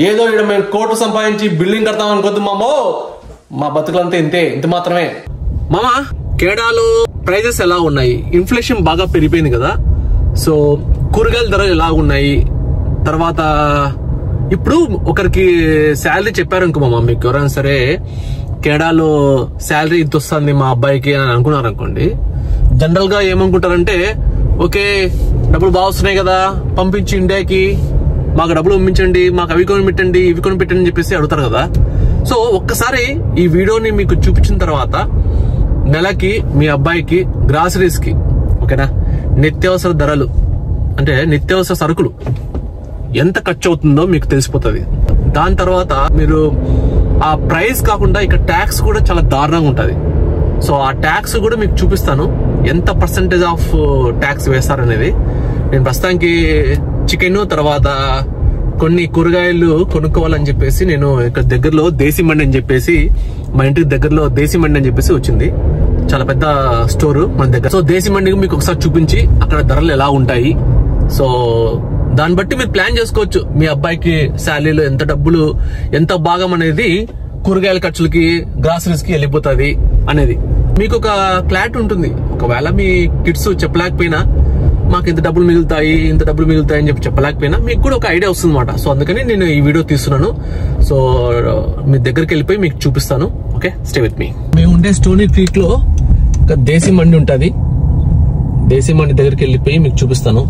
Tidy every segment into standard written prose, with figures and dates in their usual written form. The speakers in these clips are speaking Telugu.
ఏదో ఇక్కడ మేము కోట్లు సంపాదించి బిల్డింగ్ కడతాం అనుకోద్దు మామో, మా బతుకులంతా ఇంత మాత్రమే. మామ, కేడాలో ప్రైజెస్ ఎలా ఉన్నాయి? ఇన్ఫ్లేషన్ బాగా పెరిగిపోయింది కదా, సో కూరగాయల ధరలు ఎలా ఉన్నాయి? తర్వాత ఇప్పుడు ఒకరికి శాలరీ చెప్పారనుకో మామ, మీకు ఎవరైనా సరే కేడాలో శాలరీ ఇంత వస్తుంది మా అబ్బాయికి అని అనుకున్నారు అనుకోండి, జనరల్ గా ఏమనుకుంటారంటే, ఓకే డబ్బులు బాగా వస్తున్నాయి కదా, పంపించి ఇండియాకి, మాకు డబ్బులు పంపించండి, మాకు అవి కొని పెట్టండి, ఇవి కొని పెట్టండి అని చెప్పేసి అడుగుతారు కదా. సో ఒక్కసారి ఈ వీడియోని మీకు చూపించిన తర్వాత నెలకి మీ అబ్బాయికి గ్రాసరీస్ కి, ఓకేనా, నిత్యావసర ధరలు అంటే నిత్యావసర సరుకులు ఎంత ఖర్చు అవుతుందో మీకు తెలిసిపోతుంది. దాని తర్వాత మీరు ఆ ప్రైస్ కాకుండా ఇక్కడ ట్యాక్స్ కూడా చాలా దారుణంగా ఉంటుంది. సో ఆ ట్యాక్స్ కూడా మీకు చూపిస్తాను, ఎంత పర్సెంటేజ్ ఆఫ్ ట్యాక్స్ వేస్తారనేది. నేను ప్రస్తుతానికి చికెన్ తర్వాత కొన్ని కూరగాయలు కొనుక్కోవాలని చెప్పేసి నేను ఇక్కడ దగ్గరలో దేశీ మండి అని చెప్పేసి, మా ఇంటికి దగ్గరలో దేశీ మండి అని చెప్పేసి వచ్చింది, చాలా పెద్ద స్టోర్ మన దగ్గర. సో దేశీ మండికి మీకు ఒకసారి చూపించి అక్కడ ధరలు ఎలా ఉంటాయి, సో దాన్ని బట్టి మీరు ప్లాన్ చేసుకోవచ్చు మీ అబ్బాయికి శాలరీలో ఎంత డబ్బులు, ఎంత భాగం అనేది కూరగాయల ఖర్చులకి, గ్రాసరీస్ కి వెళ్ళిపోతుంది అనేది మీకు ఒక క్లారిటీ ఉంటుంది. ఒకవేళ మీ కిడ్స్ చెప్పలేకపోయినా, మాకు ఇంత డబ్బులు మిగులుతాయి అని చెప్పి చెప్పలేకపోయినా మీకు కూడా ఒక ఐడియా వస్తుంది అనమాట. సో అందుకని నేను ఈ వీడియో తీస్తున్నాను. సో మీ దగ్గరికి వెళ్ళిపోయి మీకు చూపిస్తాను. Okay, stay with me. మేము ఉండే స్టోనీ క్రీక్ లో ఒక దేశీ మండి ఉంటుంది, దేశీ మండి దగ్గరికి వెళ్ళిపోయి మీకు చూపిస్తాను.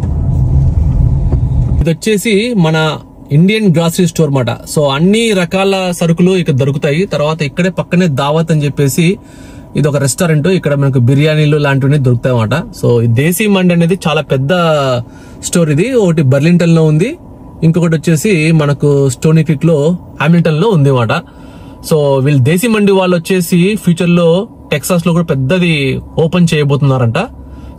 ఇది వచ్చేసి మన ఇండియన్ గ్రాసరీ స్టోర్ మాట. సో అన్ని రకాల సరుకులు ఇక్కడ దొరుకుతాయి. తర్వాత ఇక్కడే పక్కనే దావత్ అని చెప్పేసి ఇది ఒక రెస్టారెంట్, ఇక్కడ మనకు బిర్యానీలు లాంటివి దొరుకుతాయి అన్నమాట. సో ఈ దేశీ మండి అనేది చాలా పెద్ద స్టోర్. ఇది ఒకటి బర్లింగ్టన్ లో ఉంది, ఇంకొకటి వచ్చేసి మనకు స్టోనీ క్రీక్ లో హామిల్టన్ లో ఉంది అన్నమాట. సో వీళ్ళు దేశీ మండి వాళ్ళు వచ్చేసి ఫ్యూచర్ లో టెక్సాస్ లో కూడా పెద్దది ఓపెన్ చేయబోతున్నారంట.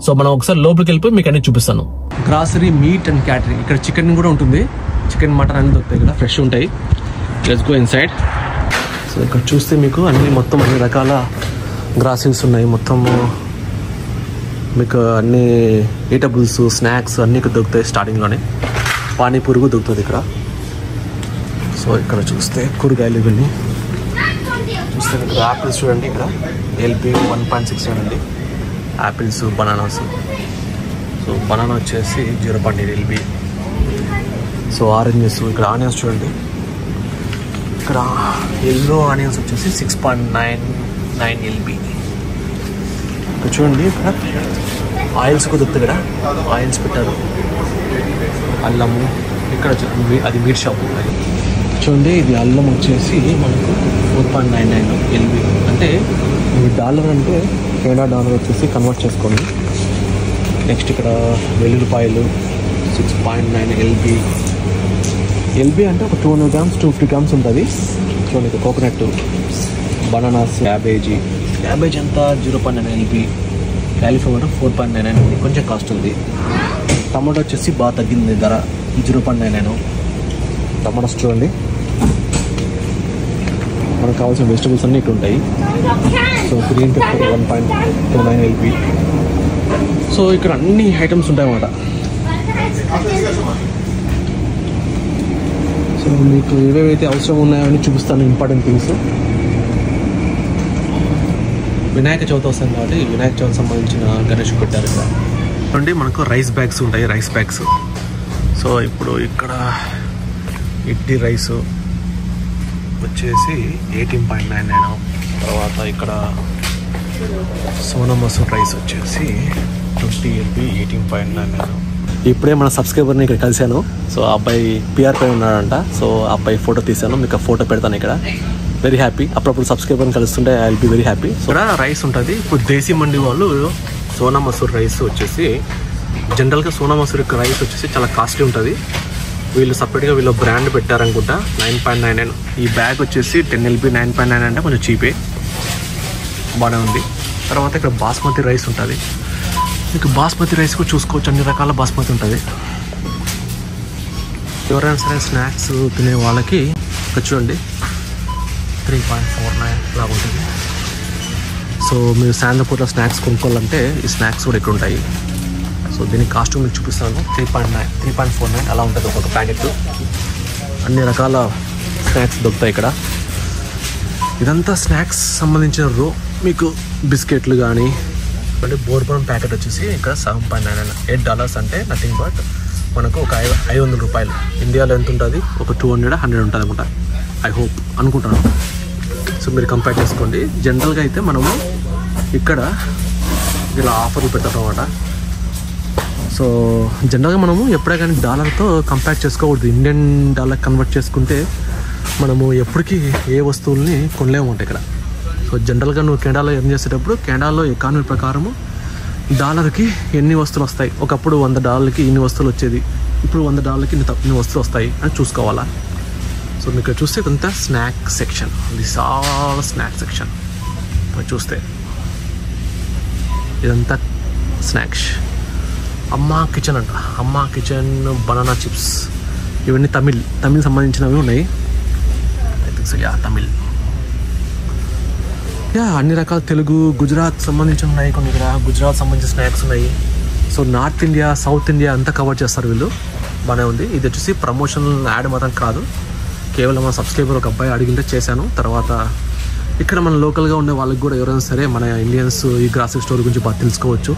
సో మనం ఒకసారి లోపలికి వెళ్ళిపోయి మీకు అన్ని చూపిస్తాను. గ్రాసరీ, మీట్ అండ్ క్యాటరింగ్, ఇక్కడ చికెన్ కూడా ఉంటుంది, చికెన్ మటన్ అన్ని దొరుకుతాయి, ఇక్కడ ఫ్రెష్ ఉంటాయి. Let's go inside. సో ఇక్కడ చూస్తే మీకు మొత్తం అన్ని రకాల గ్రాసరీస్ ఉన్నాయి. మొత్తం మీకు అన్ని ఈటబుల్స్, స్నాక్స్ అన్ని ఇక్కడ దొరుకుతాయి. స్టార్టింగ్లోనే పానీపూరి కూడా దొరుకుతుంది ఇక్కడ. సో ఇక్కడ చూస్తే కూరగాయలు ఇవన్నీ చూస్తే మీకు యాపిల్స్ చూడండి, ఇక్కడ LB 1.6 అండి యాపిల్స్, బనానాస్. సో బనానా వచ్చేసి 0.8 LB. సో ఆరెంజెస్, ఇక్కడ ఆనియన్స్ చూడండి, ఇక్కడ ఎల్లో ఆనియన్స్ వచ్చేసి 6.99 LB. ఇక్కడ చూడండి, ఇక్కడ ఆయిల్స్ కుదురుతుంది, ఇక్కడ ఆయిల్స్ పెట్టారు, అల్లము. ఇక్కడ అది మీట్ షాప్ ఉంటుంది చూడండి. ఇది అల్లం వచ్చేసి మనకు 4.99 LB. అంటే ఈ డాలర్ అంటే కెనడా డాలర్ వచ్చేసి కన్వర్ట్ చేసుకోండి. నెక్స్ట్ ఇక్కడ వెల్లుల్లిపాయలు 6.9 LB. LB అంటే ఒక 200 grams 250 grams ఉంటుంది. చూడండి, ఇక్కడ కోకోనట్, బనానాస్, క్యాబేజీ అంతా 0.9 LB. క్యాలీఫ్లవర్ 4.99 ఉంది, కొంచెం కాస్ట్ ఉంది. టమాటో వచ్చేసి బాగా తగ్గింది ధర, 0.99. టమాటోస్ చూడండి, మనకు కావాల్సిన వెజిటబుల్స్ అన్నీ ఇక్కడ ఉంటాయి. So green pepper 1.29 LB. So ఇక్కడ అన్ని ఐటమ్స్ ఉంటాయి అన్నమాట. సో మీకు ఏవేవైతే అవసరం ఉన్నాయో అని చూపిస్తాను, ఇంపార్టెంట్ థింగ్స్. వినాయక చవితి వస్తుంది కాబట్టి వినాయక చవితి సంబంధించిన గణేష్ పెట్టారు ఇక్కడ. చూడండి, మనకు రైస్ బ్యాగ్స్ ఉంటాయి, రైస్ బ్యాగ్స్. సో ఇప్పుడు ఇక్కడ ఇడ్లీ రైస్ వచ్చేసి 18.99. తర్వాత ఇక్కడ సోనా మసూర్ రైస్ వచ్చేసి 20 LB 18.99. ఇప్పుడే మన సబ్స్క్రైబర్ని ఇక్కడ కలిశాను. సో ఆ అబ్బాయి PR పై ఉన్నాడంట. సో ఆ అబ్బాయి ఫోటో తీశాను, మీకు ఫోటో పెడతాను ఇక్కడ. వెరీ హ్యాపీ, అప్పుడప్పుడు సబ్స్క్రైబర్ని కలుస్తుంటే I will be very happy. So rice ఉంటుంది. ఇప్పుడు దేశీ మండి వాళ్ళు సోనా మసూర్ రైస్ వచ్చేసి, జనరల్గా సోనా మసూర్ రైస్ వచ్చేసి చాలా కాస్ట్లీ ఉంటుంది. వీళ్ళు సపరేట్గా వీళ్ళు బ్రాండ్ పెట్టారనుకుంటా, 9.99. ఈ బ్యాగ్ వచ్చేసి 10 LB 9.99 అంటే కొంచెం చీపే, బాగానే ఉంది. తర్వాత ఇక్కడ బాస్మతి రైస్ ఉంటుంది. మీకు బాస్మతి రైస్ కూడా చూసుకోవచ్చు, అన్ని రకాల బాస్మతి ఉంటుంది. ఎవరైనా సరే స్నాక్స్ తినే వాళ్ళకి ఇక్కడ చూడండి 3.49 లాగా ఉంటుంది. సో మీరు సాయంత్రం పూట స్నాక్స్ కొనుక్కోవాలంటే ఈ స్నాక్స్ కూడా ఇక్కడ ఉంటాయి. సో దీని కాస్ట్ మీకు చూపిస్తాను, 3.49 అలా ఉంటుంది ఒక్కొక్క ప్యాకెట్. అన్ని రకాల స్నాక్స్ దొరుకుతాయి ఇక్కడ. ఇదంతా స్నాక్స్ సంబంధించిన రో. మీకు బిస్కెట్లు కానీ అంటే బోర్బన్ ప్యాకెట్ వచ్చేసి ఇక్కడ $7.99 $8 అంటే నథింగ్ బట్ మనకు ఒక 500 రూపాయలు. ఇండియాలో ఎంత ఉంటుంది? ఒక 200-100 ఉంటుంది అనుకుంటా, ఐ హోప్ అనుకుంటాను. సో మీరు కంపేర్ చేసుకోండి. జనరల్గా అయితే మనము ఇక్కడ ఇలా ఆఫర్లు పెడతాం అన్నమాట. సో జనరల్గా మనము ఎప్పుడే కానీ డాలర్తో కంపేర్ చేసుకోకూడదు. ఇండియన్ డాలర్ కన్వర్ట్ చేసుకుంటే మనము ఎప్పటికీ ఏ వస్తువుల్ని కొనలేము ఉంటాయి ఇక్కడ. సో జనరల్గా నువ్వు కెనడాలో ఎర్న్ చేసేటప్పుడు కెనడాలో ఎకానమీ ప్రకారము డాలర్కి ఎన్ని వస్తువులు వస్తాయి, ఒకప్పుడు $100కి ఇన్ని వస్తువులు వచ్చేది, ఇప్పుడు $100కి ఇన్ని వస్తువులు వస్తాయి అని చూసుకోవాలా. సో మీకు చూస్తే ఇదంతా snack section, this all snack section. చూస్తే ఇదంతా స్నాక్స్. అమ్మా కిచెన్ అంట, అమ్మా కిచెన్ బనానా చిప్స్, ఇవన్నీ తమిళ్ సంబంధించినవి ఉన్నాయి. I think so, yeah Tamil. Yeah అన్ని రకాల తెలుగు, గుజరాత్ సంబంధించి ఉన్నాయి కొన్ని. ఇక్కడ గుజరాత్ సంబంధించిన స్నాక్స్ ఉన్నాయి. So north India, south India అంతా కవర్ చేస్తారు వీళ్ళు. బాగానే ఉంది. ఇది వచ్చేసి ప్రమోషనల్ యాడ్ మాత్రం కాదు, కేవలం మన సబ్స్క్రైబర్ ఒక అబ్బాయి అడిగింటే చేశాను. తర్వాత ఇక్కడ మన లోకల్గా ఉండే వాళ్ళకి కూడా ఎవరైనా సరే మన ఇండియన్స్ ఈ గ్రాసరీ స్టోర్ గురించి బాగా తెలుసుకోవచ్చు.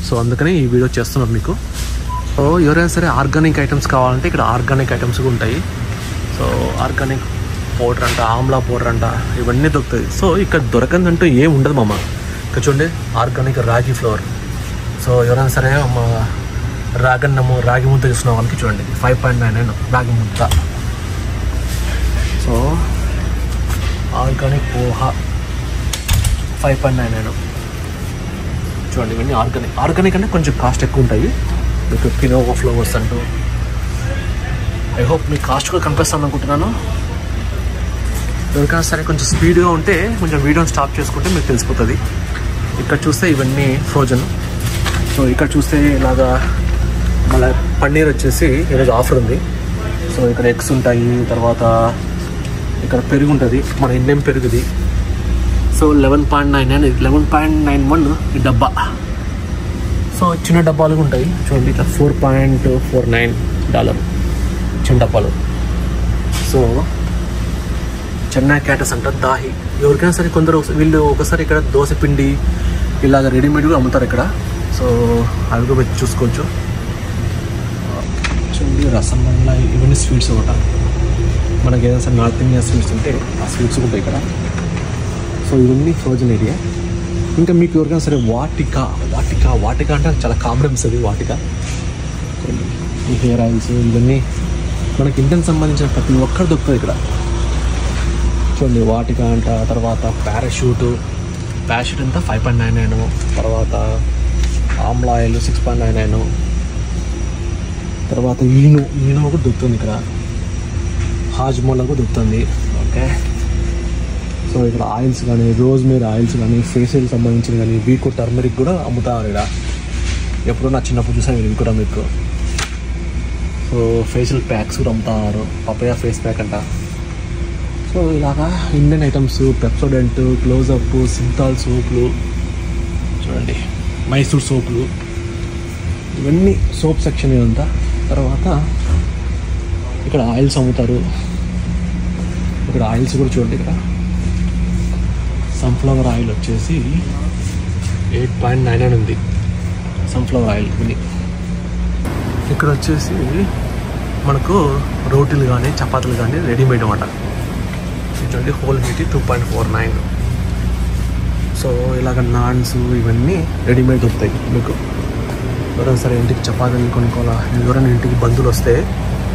సో అందుకని ఈ వీడియో చేస్తున్నారు మీకు. సో ఎవరైనా సరే ఆర్గానిక్ ఐటమ్స్ కావాలంటే ఇక్కడ ఆర్గానిక్ ఐటమ్స్ కూడా ఉంటాయి. సో ఆర్గానిక్ పౌడర్ అంట, ఆమ్లా పౌడర్ అంట, ఇవన్నీ దొరుకుతాయి. సో ఇక్కడ దొరకందంటూ ఏం ఉండదు మామ. ఇక్కడ చూడండి ఆర్గానిక్ రాగి ఫ్లోర్. సో ఎవరైనా సరే రాగన్నము, రాగి ముద్ద చూసిన వాళ్ళకి చూడండి $5.99 రాగి ముద్ద. సో ఆర్గానిక్ పోహా $5.99 చూడండి. ఇవన్నీ ఆర్గానిక్ అంటే కొంచెం కాస్ట్ ఎక్కువ ఉంటాయి. మీకు కినోవా ఫ్లవర్స్ అంటూ. ఐ హోప్ మీ కాస్ట్ కూడా కనిపిస్తాను అనుకుంటున్నాను. ఎవరికైనా సరే కొంచెం స్పీడ్గా ఉంటే కొంచెం వీడియోని స్టాప్ చేసుకుంటే మీకు తెలిసిపోతుంది. ఇక్కడ చూస్తే ఇవన్నీ ఫ్రోజన్. సో ఇక్కడ చూస్తే ఇలాగా మళ్ళీ పన్నీర్ వచ్చేసి ఈరోజు ఆఫర్ ఉంది. సో ఇక్కడ ఎగ్స్ ఉంటాయి, తర్వాత ఇక్కడ పెరుగు ఉంటుంది, మన ఇండియన్ పెరుగుది. సో $11.99 $11.91 ఈ డబ్బా. సో చిన్న డబ్బాలు ఉంటాయి చూడండి, ఇట్లా $4.49 చిన్న డబ్బాలు. సో చెన్నై క్యాటస్ అంట, దాహి. ఎవరికైనా సరే కొందరు వీళ్ళు ఒకసారి ఇక్కడ దోశ పిండి ఇలాగ రెడీమేడ్ కూడా అమ్ముతారు ఇక్కడ. సో అవి కూడా చూసుకోవచ్చు. చూడండి రసమలై, ఇవన్నీ స్వీట్స్ ఒకట. మనకి ఏదైనా సరే నార్త్ ఇండియా స్వీట్స్ ఉంటే ఆ స్వీట్స్ ఉంటాయి ఇక్కడ. సో ఇవన్నీ ఫ్రోజన్ ఏరియా. ఇంకా మీకు ఎవరికైనా సరే వాటికా అంటే చాలా కాంప్రమైజ్ అది. వాటికా ఈ హెయిర్ ఆయిల్స్ ఇవన్నీ మనకి ఇండియన్ సంబంధించిన ప్రతి ఒక్కరు దొరుకుతుంది ఇక్కడ. చూడండి వాటికా అంట. తర్వాత పారాషూట్ అంతా $5.99. తర్వాత ఆమ్లా ఆయిల్ $6.99. తర్వాత ఈనో కూడా దొరుకుతుంది ఇక్కడ. హాజ్మోలా కూడా దొరుకుతుంది. ఓకే. సో ఇక్కడ ఆయిల్స్ కానీ, రోజ్మేరీ ఆయిల్స్ కానీ, ఫేషియల్ సంబంధించిన కానీ, వీకో టర్మరిక్ కూడా అమ్ముతారు ఇక్కడ. ఎప్పుడో నా చిన్నప్పుడు చూసాను ఇవి కూడా మీకు. సో ఫేషియల్ ప్యాక్స్ కూడా అమ్ముతారు. పపయా ఫేస్ ప్యాక్ అంట. సో ఇలాగా Indian items, Pepsodent, Closeup, Cinthol సోపులు చూడండి, మైసూర్ సోపులు, ఇవన్నీ సోప్ సెక్షన్ ఇదంతా. తర్వాత ఇక్కడ ఆయిల్స్ అమ్ముతారు. ఇక్కడ ఆయిల్స్ కూడా చూడండి. ఇక్కడ సన్ఫ్లవర్ ఆయిల్ వచ్చేసి $8.99 ఉంది. సన్ఫ్లవర్ ఆయిల్ ఇది. ఇక్కడ వచ్చేసి మనకు రోటీలు కానీ, చపాతీలు కానీ రెడీమేడ్ అన్నమాట. చూడండి హోల్ వీటి $2.49. సో ఇలాగ నాన్స్ ఇవన్నీ రెడీమేడ్ దొరుకుతాయి మీకు. ఎవరైనా సరే ఇంటికి చపాతీలు కొనుక్కోవాలా, ఎవరైనా ఇంటికి బంధువులు వస్తే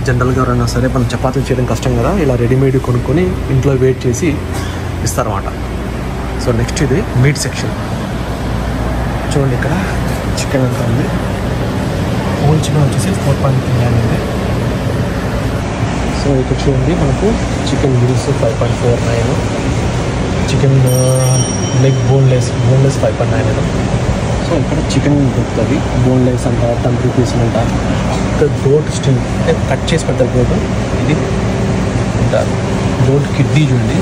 జనరల్గా ఎవరైనా సరే మనం చపాతీలు చేయడం కష్టం కదా, ఇలా రెడీమేడ్ కొనుక్కొని ఇంట్లో వెయిట్ చేసి ఇస్తారన్నమాట. సో నెక్స్ట్ ఇది మీట్ సెక్షన్. చూడండి ఇక్కడ చికెన్ అంతా ఉంది. హోల్ చికెన్ వచ్చేసి $4.39 ఉంది. సో ఇక్కడ చూడండి మనకు చికెన్ విల్స్ $5.49, చికెన్ లెగ్ బోన్లెస్ $5.99. సో ఇక్కడ చికెన్ దొరుకుతుంది, బోన్లెస్ అంట, తండ్రి పీసులు అంట. ఇక్కడ గోట్ స్టింగ్ అంటే కట్ చేసి పెడతారు గోటు. ఇది ఉంటారు గోట్ కిడ్నీ చూడండి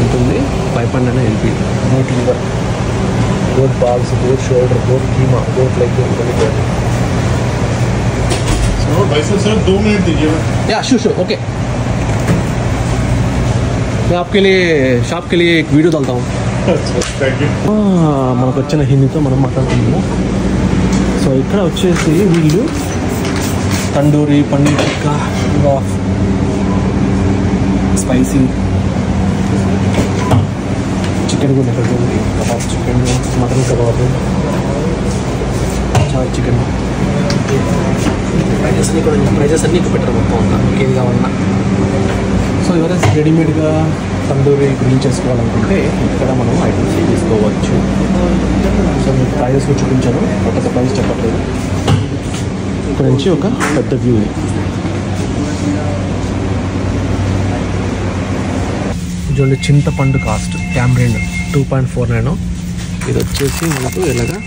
ఉంటుంది $5.99 LP. Goat liver, goat balls, goat shoulder, goat keema, goat leg ఉంటుంది. సో भाई साहब 2 मिनट दीजिए. या शो ओके. मैं आपके लिए शॉप के लिए एक वीडियो डालता हूँ. మనకు వచ్చిన హిందీతో మనం మాట్లాడుతున్నాము. సో ఇక్కడ వచ్చేసి వీళ్ళు తండూరి పన్నీర్ టిక్కా స్పైసీ చికెన్ కూడా పెట్టండి. కబాబ్ చికెన్, మటన్ కబాబ్, చాయ్ చికెన్. ప్రైజెస్ అన్నీ పెట్టారు మొత్తం అంతా మీకు ఏది కావాలన్నా. సో ఎవరైనా రెడీమేడ్గా తందూరి గ్రిల్ చేసుకోవాలనుకుంటే ఇక్కడ మనం ఐటమ్స్ తీసుకోవచ్చు. సో మీకు ప్రైజెస్ కూడా చూపించాను, ఒక్కొక్క ప్రైస్ చెప్పట్లేదు. ఇక్కడ నుంచి ఒక పెద్ద వ్యూ. చూడండి చింతపండు కాస్ట్ క్యామ్రెన్ 2.49. ఇది వచ్చేసి మనకు ఎలాగా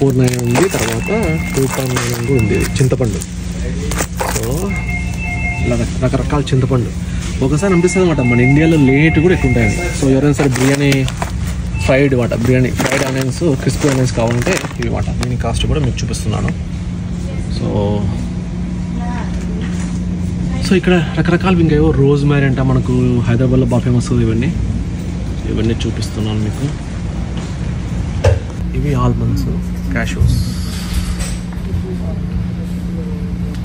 4.9 ఉంది, తర్వాత 2.9 కూడా ఉంది చింతపండు. సో ఇలా రకరకాల చింతపండు ఒకసారి అనిపిస్తుంది అనమాట. మన ఇండియాలో లేట్ కూడా ఎక్కువ ఉంటాయండి. సో ఎవరైనా సరే biryani fried onions, crispy onions కావాలంటే ఇవి మాట. దీని కాస్ట్ కూడా మీకు చూపిస్తున్నాను. సో ఇక్కడ రకరకాలు ఇంకా ఏవో రోజ్ మ్యారీ అంట, మనకు హైదరాబాద్లో బాగా ఫేమస్. ఇవన్నీ చూపిస్తున్నాను మీకు. ఇవి ఆల్మండ్స్, క్యాషూస్.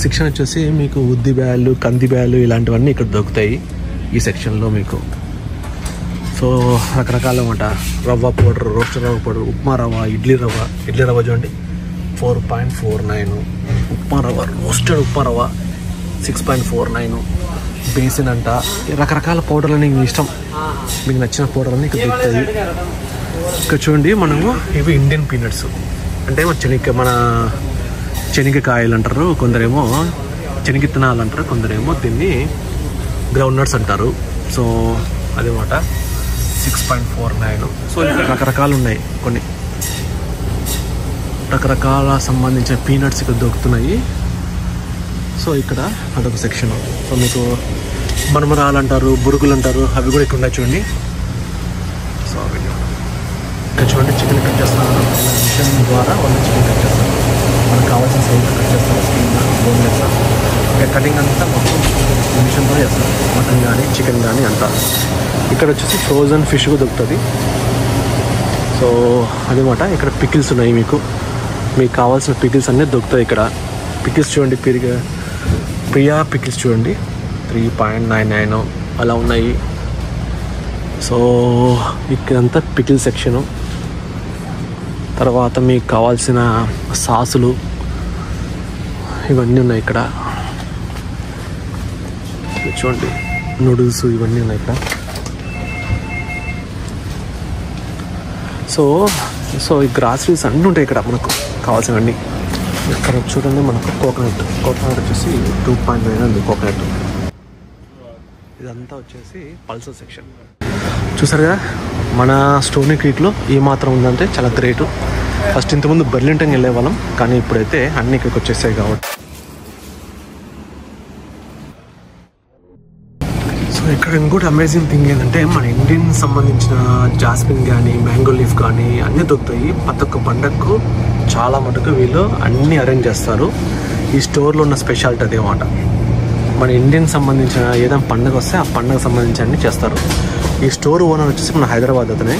సెక్షన్ వచ్చేసి మీకు ఉద్ది బ్యాలు, కంది బ్యాలు ఇలాంటివన్నీ ఇక్కడ దొరుకుతాయి ఈ సెక్షన్లో మీకు. సో రకరకాల అన్నమాట. రవ్వ పౌడర్, రోస్టెడ్ రవ్వ పౌడర్, ఉప్మా రవ్వ, ఇడ్లీ రవ్వ చూడండి 4.49. ఉప్మా రవ్వ, రోస్టెడ్ ఉప్మా రవ్వ 6.49. బేసిన్ అంట. రకరకాల పౌడర్లని మీ ఇష్టం, మీకు నచ్చిన పౌడర్లని ఇక్కడ దొరుకుతాయి. ఇక్కడ చూడండి మనము ఇవి ఇండియన్ పీనట్స్ అంటే మన శనగకాయలు అంటారు, కొందరేమో శనగిత్తనాలు అంటారు, కొందరేమో దీన్ని గ్రౌండ్ నట్స్ అంటారు. సో అదేమాట 6.49. సో ఇక్కడ రకరకాలు ఉన్నాయి, కొన్ని రకరకాల సంబంధించిన పీనట్స్ ఇక్కడ దొరుకుతున్నాయి. సో ఇక్కడ అదొక సెక్షన్. సో మీకు మరమరాలు అంటారు, బురుగులు అంటారు, అవి కూడా ఇక్కడ ఉన్నాయి చూడండి. సో ఇక్కడ చూడండి చికెన్ కట్ చేస్తున్నారు. మిషన్ ద్వారా వాళ్ళు చికెన్ కట్ చేస్తారు. మనకు కావాల్సిన సైజ్ కట్ చేస్తారు. స్కిన్, బోన్లెస్ ఇక్కడ కటింగ్ అంతా మొత్తం మిషన్తో చేస్తారు. మటన్ కానీ చికెన్ కానీ అంతా. ఇక్కడ వచ్చేసి ఫ్రోజన్ ఫిష్ కూడా దొరుకుతుంది. సో అదనమాట. ఇక్కడ పికిల్స్ ఉన్నాయి, మీకు కావాల్సిన పికిల్స్ అన్నీ దొరుకుతాయి ఇక్కడ. పికిల్స్ చూడండి, ప్రియా పికిల్స్ చూడండి 3.99 అలా ఉన్నాయి. సో ఇక్కడంతా పికిల్ సెక్షను. తర్వాత మీకు కావాల్సిన సాసులు ఇవన్నీ ఉన్నాయి ఇక్కడ. చూడండి నూడిల్స్ ఇవన్నీ ఉన్నాయి ఇక్కడ. సో ఈ గ్రాసరీస్ అన్నీ ఉంటాయి ఇక్కడ మనకు కావాల్సినవన్నీ. ఇక్కడ చూడండి మనకు కోకోనట్ వచ్చేసి 2.9 ఉంది కోకోనట్. ఇదంతా వచ్చేసి పల్సర్ సెక్షన్. చూసారు కదా మన స్టోనీ క్రీక్లో ఏ మాత్రం ఉందంటే చాలా గ్రేటు. ఫస్ట్ ఇంతకుముందు బెర్లింటన్ వెళ్ళే వాళ్ళం, కానీ ఇప్పుడైతే అన్నీ ఇక్కడికి వచ్చేసాయి కాబట్టి. సో ఇక్కడ ఇంకోటి అమేజింగ్ థింగ్ ఏంటంటే మన ఇండియన్ సంబంధించిన జాస్మిన్ కానీ, మ్యాంగో లీఫ్ కానీ అన్నీ దొరుకుతాయి. ప్రతి ఒక్క పండగకు చాలా మటుకు వీళ్ళు అన్నీ అరేంజ్ చేస్తారు. ఈ స్టోర్లో ఉన్న స్పెషాలిటీ అదేమాట. మన ఇండియన్ సంబంధించిన ఏదైనా పండుగ వస్తే ఆ పండుగ సంబంధించి అన్నీ చేస్తారు. ఈ స్టోర్ ఓనర్ వచ్చేసి మన హైదరాబాద్ అతనే.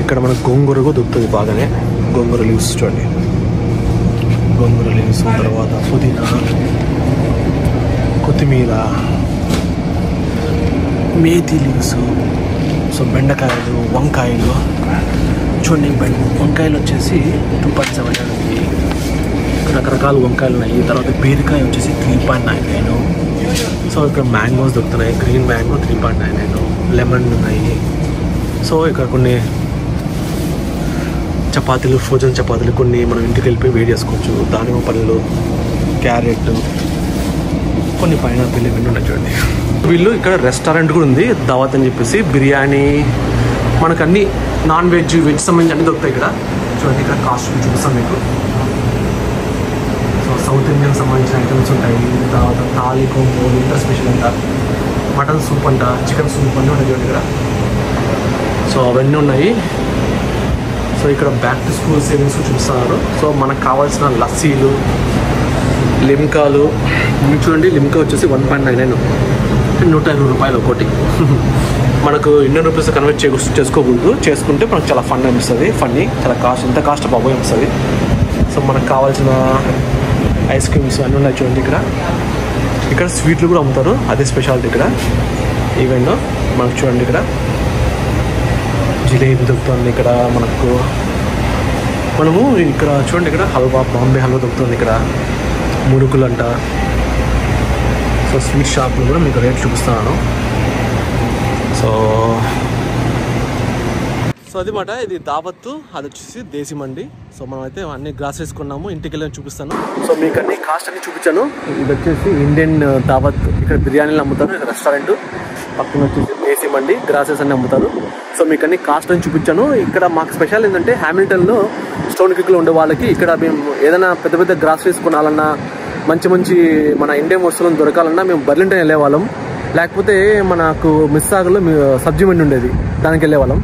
ఇక్కడ మనకు గోంగూర కూడా దొరుకుతుంది బాగానే. గోంగూర లీవ్స్ చూడండి, గోంగూర లీవ్స్, తర్వాత పుదీనా, కొత్తిమీర, మేతి లీవ్స్. సో బెండకాయలు, వంకాయలు చూడండి. వంకాయలు వచ్చేసి 2.79. రకరకాల వంకాయలు ఉన్నాయి. తర్వాత బీరకాయ వచ్చేసి 3.99. సో ఇక్కడ మ్యాంగోస్ దొరుకుతున్నాయి. Green mango 3.99. లెమన్ ఉన్నాయి. సో ఇక్కడ కొన్ని చపాతీలు, ఫ్రోజన్ చపాతీలు కొన్ని మనం ఇంటికి వెళ్ళిపోయి వేడి చేసుకోవచ్చు. దానిమ్మ పళ్ళు, క్యారెట్, కొన్ని పైనాపిల్ ఇవన్నీ ఉన్నాయి చూడండి. వీళ్ళు ఇక్కడ రెస్టారెంట్ కూడా ఉంది, దావత్ అని చెప్పేసి. బిర్యానీ మనకు అన్ని నాన్ వెజ్, వెజ్ సంబంధించి అన్నీ దొరుకుతాయి ఇక్కడ. చూడండి ఇక్కడ కాస్ట్ చూపిస్తాం మీకు. సో సౌత్ ఇండియన్ సంబంధించిన ఐటమ్స్ ఉంటాయి. తర్వాత థాలీ, కోంబో, ఇంటర్ స్పెషల్ అంట, మటన్ సూప్ అంట, చికెన్ సూప్ అన్నీ ఉన్నాయి చూడండి ఇక్కడ. సో అవన్నీ ఉన్నాయి. సో ఇక్కడ బ్యాక్ టు స్కూల్ సేవింగ్స్ చూపిస్తున్నారు. సో మనకు కావాల్సిన లస్సీలు, లిమ్కాలు మీకు చూడండి. లిమ్కా వచ్చేసి 1.99. అంటే 120 రూపాయలు ఒకటి. మనకు ఇండియన్ రూపీస్ కన్వర్ట్ చేసుకోకూడదు, చేసుకుంటే మనకు చాలా ఫన్ అనిపిస్తుంది. ఫన్నీ చాలా కాస్ట్, ఎంత కాస్ట్ బాబోయ్ అనిపిస్తుంది. సో మనకు కావాల్సిన ఐస్ క్రీమ్స్ అన్నీ ఉన్నాయి చూడండి. ఇక్కడ స్వీట్లు కూడా అమ్ముతారు, అదే స్పెషాలిటీ ఇక్కడ ఈవెంట్. మనకు చూడండి ఇక్కడ జిలేబీ దొరుకుతుంది. ఇక్కడ మనము ఇక్కడ చూడండి, ఇక్కడ హల్వా, బాంబే హల్వా దొరుకుతుంది. ఇక్కడ మురుకులు అంట. సో స్వీట్ షాప్లో కూడా మీకు రేట్ చూపిస్తున్నాను. సో అది మాట, ఇది దావత్తు, అది వచ్చేసి దేశీ మండి. సో మనం అయితే అన్ని గ్రాసరీస్ కొన్నాము, ఇంటికి వెళ్ళి చూపిస్తాను. సో మీకు అన్ని కాస్ట్ అన్ని చూపించాను. ఇది వచ్చేసి ఇండియన్ దావత్, ఇక్కడ బిర్యానీలు అమ్ముతారు. ఇది రెస్టారెంట్, పక్కన వచ్చేసి దేశీ మండి, గ్రాసరీస్ అన్ని అమ్ముతారు. సో మీకు అన్ని కాస్ట్ అని చూపించాను. ఇక్కడ మాకు స్పెషల్ ఏంటంటే హ్యామిల్టన్లో స్టోన్ క్రీక్లో ఉండే వాళ్ళకి ఇక్కడ మేము ఏదైనా పెద్ద పెద్ద గ్రాసరీస్ కొనాలన్నా, మంచి మన ఇండియన్ వస్తువులను దొరకాలన్నా మేము బర్లింటన్ వెళ్ళేవాళ్ళం. లేకపోతే మనకు మిస్సాగర్లో సబ్జీ మండి ఉండేది, దానికి వెళ్ళేవాళ్ళం.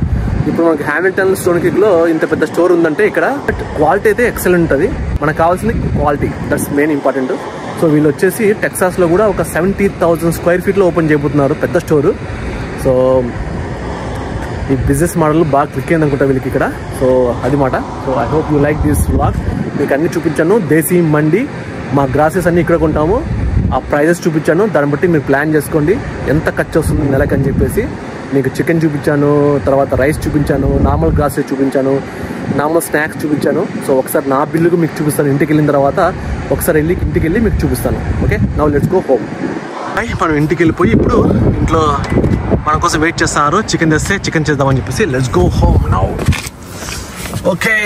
ఇప్పుడు మనకి హ్యామిల్టన్ స్టోన్ క్రీక్లో ఇంత పెద్ద స్టోర్ ఉందంటే ఇక్కడ క్వాలిటీ అయితే ఎక్సలెంట్ ఉంటుంది. మనకు కావాల్సింది quality, that's main important. So వీళ్ళు వచ్చేసి టెక్సాస్లో కూడా ఒక 70,000 స్క్వేర్ ఫీట్లో ఓపెన్ చేయబోతున్నారు, పెద్ద స్టోరు. సో ఈ బిజినెస్ మోడల్ బాగా క్లిక్ అయింది అనుకుంటా వీళ్ళకి ఇక్కడ. సో అది మాట. So I hope you like this vlog. మీకు అన్ని చూపించాను, దేశీ మండి, మా గ్రాసెస్ అన్ని ఇక్కడ కొంటాము, ఆ ప్రైజెస్ చూపించాను. దాన్ని బట్టి మీరు ప్లాన్ చేసుకోండి ఎంత ఖర్చు వస్తుంది నెలకి అని చెప్పేసి. మీకు చికెన్ చూపించాను, తర్వాత రైస్ చూపించాను, నార్మల్ గ్రాసెస్ చూపించాను, నార్మల్ స్నాక్స్ చూపించాను. సో ఒకసారి నా బిల్లుకు మీకు చూపిస్తాను. ఇంటికి వెళ్ళిన తర్వాత ఒకసారి ఇంటికి వెళ్ళి మీకు చూపిస్తాను. Okay, now let's go home. మనం ఇంటికి వెళ్ళిపోయి ఇప్పుడు ఇంట్లో మన కోసం వెయిట్ చేస్తున్నారు. చికెన్ తెస్తే చికెన్ చేద్దామని చెప్పేసి let's go home now. Okay,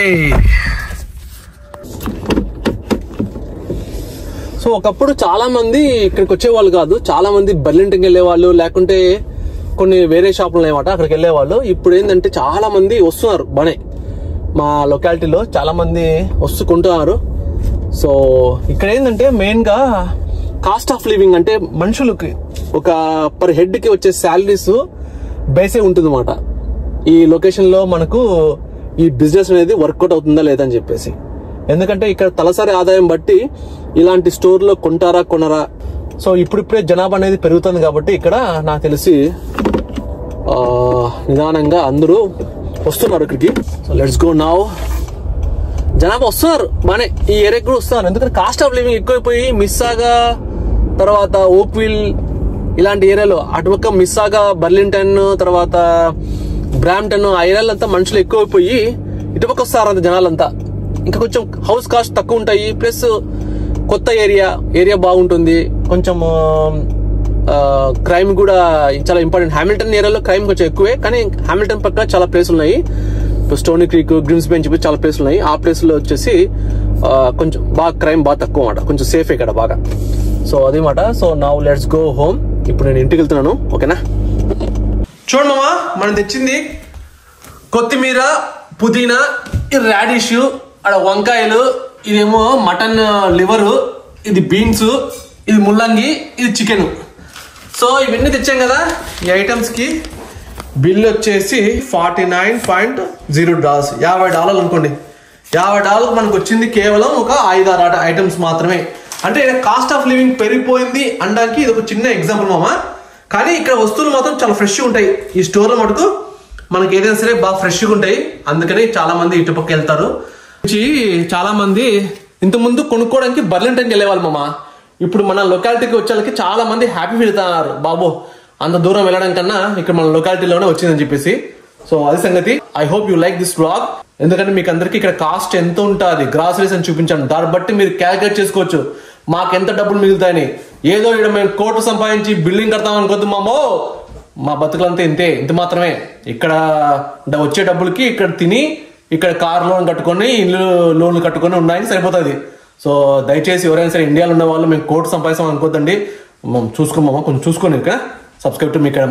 so ఒకప్పుడు చాలా మంది ఇక్కడికి వచ్చేవాళ్ళు కాదు, చాలా మంది బర్లింటన్కి వెళ్ళేవాళ్ళు, లేకుంటే కొన్ని వేరే షాపులు ఉన్నాయన్నమాట, అక్కడికి వెళ్ళేవాళ్ళు. ఇప్పుడు ఏంటంటే చాలా మంది వస్తున్నారు బానే, మా లొకాలిటీలో చాలా మంది కొంటున్నారు. సో ఇక్కడ ఏంటంటే మెయిన్ గా కాస్ట్ ఆఫ్ లివింగ్ అంటే మనుషులకి ఒక పర్ హెడ్ కి వచ్చే శాలరీస్ బేసే ఉంటుంది అన్నమాట. ఈ లొకేషన్ లో మనకు ఈ బిజినెస్ అనేది వర్కౌట్ అవుతుందా లేదా అని చెప్పేసి. ఎందుకంటే ఇక్కడ తలసరి ఆదాయం బట్టి ఇలాంటి స్టోర్ లో కొంటారా కొనరా. సో ఇప్పుడిప్పుడే జనాభా అనేది పెరుగుతుంది కాబట్టి ఇక్కడ నాకు తెలిసి నిదానంగా అందరూ వస్తున్నారు ఇక్కడికి. So let's go now. జనాభా వస్తున్నారు బానే, ఈ ఏరియాకి కూడా వస్తున్నారు. ఎందుకంటే కాస్ట్ ఆఫ్ లివింగ్ ఎక్కువైపోయి మిస్సాగా, తర్వాత ఓక్విల్ ఇలాంటి ఏరియాలో, అటుపక్క మిస్సాగా, బర్లింటన్, తర్వాత బ్రాంప్టన్, ఆ ఏరియాలంతా మనుషులు ఎక్కువైపోయి ఇటుపక్క వస్తారు అంత జనాలంతా. ఇంకా కొంచెం హౌస్ కాస్ట్ తక్కువ ఉంటాయి, ప్లస్ కొత్త ఏరియా బాగుంటుంది. కొంచెం క్రైమ్ కూడా చాలా ఇంపార్టెంట్. హ్యామిల్టన్ ఏరియాలో క్రైమ్ కొంచెం ఎక్కువే, కానీ హ్యామిల్టన్ పక్క చాలా ప్లేసులు ఉన్నాయి. స్టోనీ క్రీక్, గ్రిమ్స్బే అని చెప్పి చాలా ప్లేసులు ఉన్నాయి. ఆ ప్లేస్ లో వచ్చేసి కొంచెం బాగా క్రైమ్ బాగా తక్కువ అన్నమాట, కొంచెం సేఫ్ ఇక్కడ బాగా. సో అది మాట. So now let's go home. ఇప్పుడు నేను ఇంటికి వెళ్తున్నాను. ఓకేనా, చూడండి మామా, మనం తెచ్చింది కొత్తిమీర, పుదీనా, రాడిష్, అక్కడ వంకాయలు, ఇదేమో మటన్ లివరు, ఇది బీన్స్, ఇది ముల్లంగి, ఇది చికెన్. సో ఇవన్నీ తెచ్చాం కదా. ఈ ఐటమ్స్ కి బిల్ వచ్చేసి $49.0, $50 అనుకోండి. $50 మనకు వచ్చింది కేవలం ఒక 5-6 ఐటమ్స్ మాత్రమే. అంటే కాస్ట్ ఆఫ్ లివింగ్ పెరిగిపోయింది అనడానికి ఇది ఒక చిన్న ఎగ్జాంపుల్ మామ. కానీ ఇక్కడ వస్తువులు మాత్రం చాలా ఫ్రెష్గా ఉంటాయి. ఈ స్టోర్లో మటుకు మనకి ఏదైనా సరే బాగా ఫ్రెష్గా ఉంటాయి. అందుకని చాలా మంది ఇటుపక్క వెళ్తారు. చాలా మంది ఇంతకుముందు కొనుక్కోవడానికి బర్లింటన్కి వెళ్ళేవాళ్ళు మామ. ఇప్పుడు మన లొకాలిటీకి వచ్చేళ్ళకి చాలా మంది హ్యాపీ ఫీల్ అవుతున్నారు, బాబు అంత దూరం వెళ్ళడం కన్నా ఇక్కడ మన లొకాలిటీలోనే వచ్చిందని చెప్పేసి. సో అది సంగతి. I hope you like this vlog. ఎందుకంటే మీకు అందరికి ఇక్కడ కాస్ట్ ఎంత ఉంటుంది, గ్రాసరీస్ అని చూపించాను. దాన్ని బట్టి మీరు క్యాలిక్యులేట్ చేసుకోవచ్చు మాకు ఎంత డబ్బులు మిగులుతాయని. ఏదో ఇక్కడ మేము కోట్లు సంపాదించి బిల్డింగ్ కడతాం అనుకోద్దు మామో, మా బతుకులంతా ఇంత మాత్రమే. ఇక్కడ వచ్చే డబ్బులకి ఇక్కడ తిని, ఇక్కడ కార్ లోన్ కట్టుకొని, ఇల్లు లోన్లు కట్టుకొని ఉన్నాయని సరిపోతుంది. సో దయచేసి ఎవరైనా సరే ఇండియాలో ఉన్న వాళ్ళు మేము కోట్లు సంపాదిస్తాం అనుకోద్దండి. చూసుకోమమ్మా, కొంచెం చూసుకోండి. ఇక్కడ సబ్స్క్రైబ్ టు మీ ఇక్కడ